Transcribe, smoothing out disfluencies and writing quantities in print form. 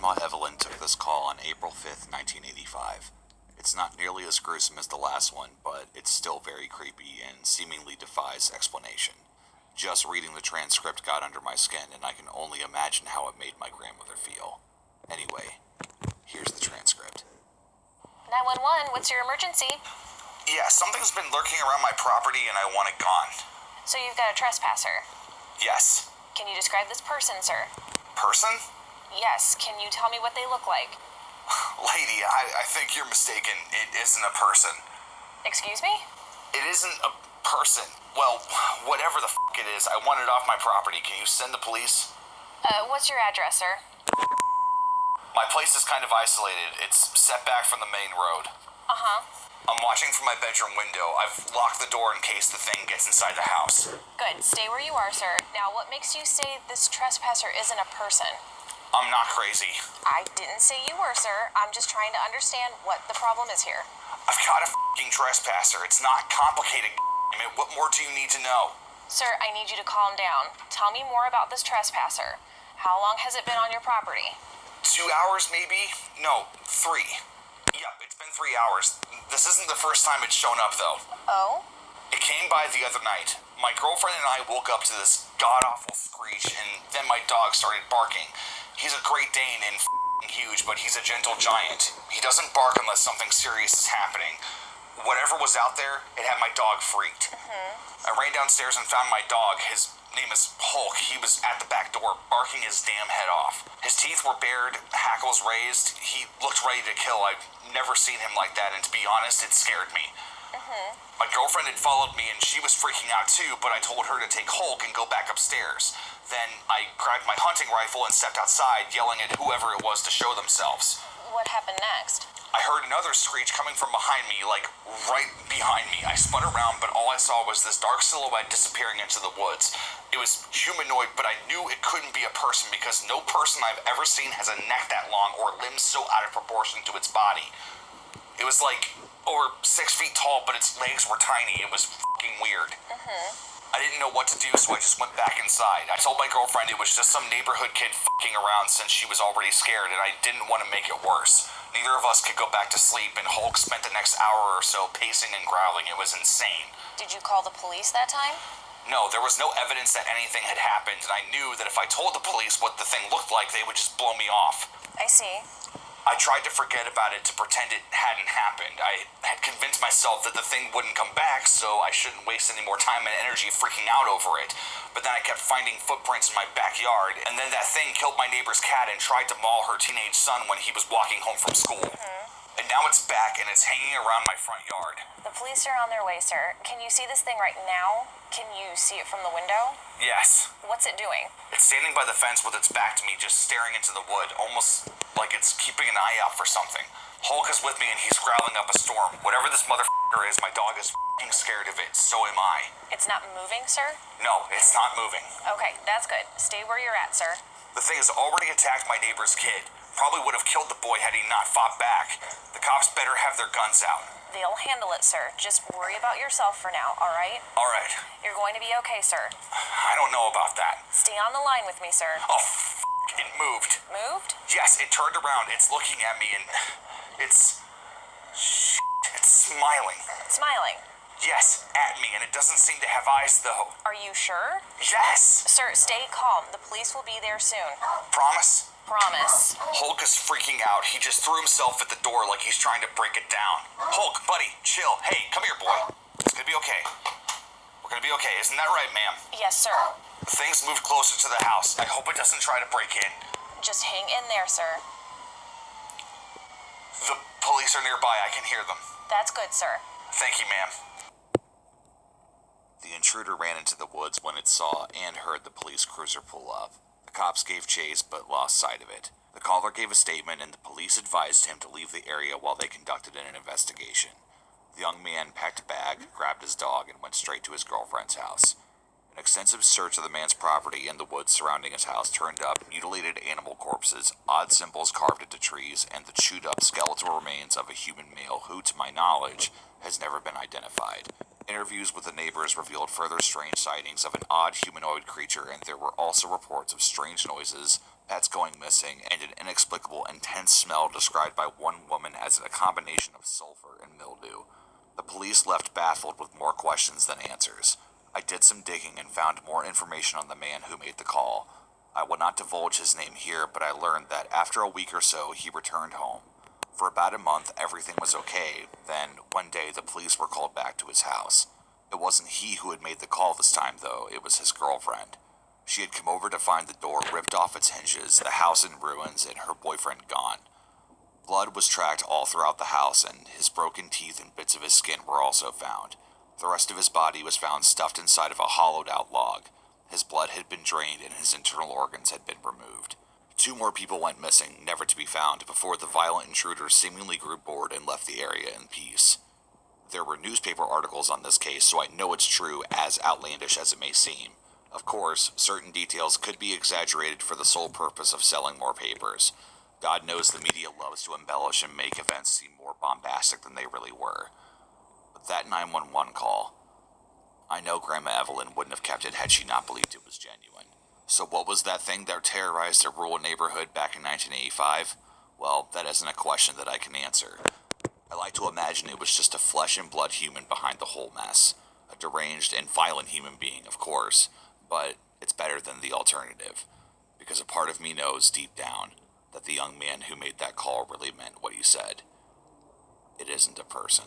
Grandma Evelyn took this call on April 5th, 1985. It's not nearly as gruesome as the last one, but it's still very creepy and seemingly defies explanation. Just reading the transcript got under my skin, and I can only imagine how it made my grandmother feel. Anyway, here's the transcript. 911, what's your emergency? Yeah, something's been lurking around my property and I want it gone. So you've got a trespasser. Yes. Can you describe this person, sir? Person? Yes, can you tell me what they look like? Lady, I think you're mistaken. It isn't a person. Excuse me? It isn't a person. Well, whatever the it is, I want it off my property. Can you send the police? What's your address, sir? My place is kind of isolated. It's set back from the main road. Uh-huh. I'm watching from my bedroom window. I've locked the door in case the thing gets inside the house. Good. Stay where you are, sir. Now, what makes you say this trespasser isn't a person? I'm not crazy. I didn't say you were, sir. I'm just trying to understand what the problem is here. I've got a trespasser. It's not complicated. What more do you need to know? Sir, I need you to calm down. Tell me more about this trespasser. How long has it been on your property? 2 hours, maybe? No, 3. Yep, it's been 3 hours. This isn't the first time it's shown up, though. Oh? It came by the other night. My girlfriend and I woke up to this god-awful screech, and then my dog started barking. He's a Great Dane and huge, but he's a gentle giant. He doesn't bark unless something serious is happening. Whatever was out there, it had my dog freaked. I ran downstairs and found my dog. His name is Hulk. He was at the back door, barking his damn head off. His teeth were bared, hackles raised. He looked ready to kill. I've never seen him like that, and to be honest, it scared me. My girlfriend had followed me, and she was freaking out too, but I told her to take Hulk and go back upstairs. Then I grabbed my hunting rifle and stepped outside, yelling at whoever it was to show themselves. What happened next? I heard another screech coming from behind me, like right behind me. I spun around, but all I saw was this dark silhouette disappearing into the woods. It was humanoid, but I knew it couldn't be a person because no person I've ever seen has a neck that long or limbs so out of proportion to its body. It was like over 6 feet tall, but its legs were tiny. It was fucking weird. I didn't know what to do, so I just went back inside. I told my girlfriend it was just some neighborhood kid fucking around since she was already scared, and I didn't want to make it worse. Neither of us could go back to sleep, and Hulk spent the next hour or so pacing and growling. It was insane. Did you call the police that time? No, there was no evidence that anything had happened, and I knew that if I told the police what the thing looked like, they would just blow me off. I see. I tried to forget about it to pretend it hadn't happened. I had convinced myself that the thing wouldn't come back, so I shouldn't waste any more time and energy freaking out over it. But then I kept finding footprints in my backyard, and then that thing killed my neighbor's cat and tried to maul her teenage son when he was walking home from school. And now it's back, and it's hanging around my front yard. The police are on their way, sir. Can you see this thing right now? Can you see it from the window? Yes. What's it doing? It's standing by the fence with its back to me, just staring into the wood, almost like it's keeping an eye out for something. Hulk is with me, and he's growling up a storm. Whatever this motherfucker is, my dog is f***ing scared of it. So am I. It's not moving, sir? No, it's not moving. Okay, that's good. Stay where you're at, sir. The thing has already attacked my neighbor's kid. Probably would have killed the boy had he not fought back. The cops better have their guns out. They'll handle it, sir. Just worry about yourself for now, all right? All right. You're going to be okay, sir. I don't know about that. Stay on the line with me, sir. Oh, it moved. Moved? Yes, it turned around. It's looking at me, and it's smiling. Smiling. Yes, at me, and it doesn't seem to have eyes, though. Are you sure? Yes. Sir, stay calm. The police will be there soon. Promise? Promise. Hulk is freaking out. He just threw himself at the door like he's trying to break it down. Hulk, buddy, chill. Hey, come here, boy. It's gonna be okay. We're gonna be okay. Isn't that right, ma'am? Yes, sir. The thing's moved closer to the house. I hope it doesn't try to break in. Just hang in there, sir. The police are nearby. I can hear them. That's good, sir. Thank you, ma'am. The intruder ran into the woods when it saw and heard the police cruiser pull up. The cops gave chase but lost sight of it. The caller gave a statement and the police advised him to leave the area while they conducted an investigation. The young man packed a bag, grabbed his dog, and went straight to his girlfriend's house. An extensive search of the man's property and the woods surrounding his house turned up mutilated animal corpses, odd symbols carved into trees, and the chewed-up skeletal remains of a human male who, to my knowledge, has never been identified. Interviews with the neighbors revealed further strange sightings of an odd humanoid creature, and there were also reports of strange noises, pets going missing, and an inexplicable intense smell described by one woman as a combination of sulfur and mildew. The police left baffled with more questions than answers. I did some digging and found more information on the man who made the call. I will not divulge his name here, but I learned that after a week or so, he returned home. For about a month, everything was okay. Then, one day, the police were called back to his house. It wasn't he who had made the call this time, though. It was his girlfriend. She had come over to find the door ripped off its hinges, the house in ruins, and her boyfriend gone. Blood was tracked all throughout the house, and his broken teeth and bits of his skin were also found. The rest of his body was found stuffed inside of a hollowed-out log. His blood had been drained and his internal organs had been removed. 2 more people went missing, never to be found, before the violent intruder seemingly grew bored and left the area in peace. There were newspaper articles on this case, so I know it's true, as outlandish as it may seem. Of course, certain details could be exaggerated for the sole purpose of selling more papers. God knows the media loves to embellish and make events seem more bombastic than they really were. But that 911 call, I know Grandma Evelyn wouldn't have kept it had she not believed it was genuine. So what was that thing that terrorized a rural neighborhood back in 1985? Well, that isn't a question that I can answer. I like to imagine it was just a flesh and blood human behind the whole mess. A deranged and violent human being, of course, but it's better than the alternative. Because a part of me knows, deep down, that the young man who made that call really meant what he said. It isn't a person.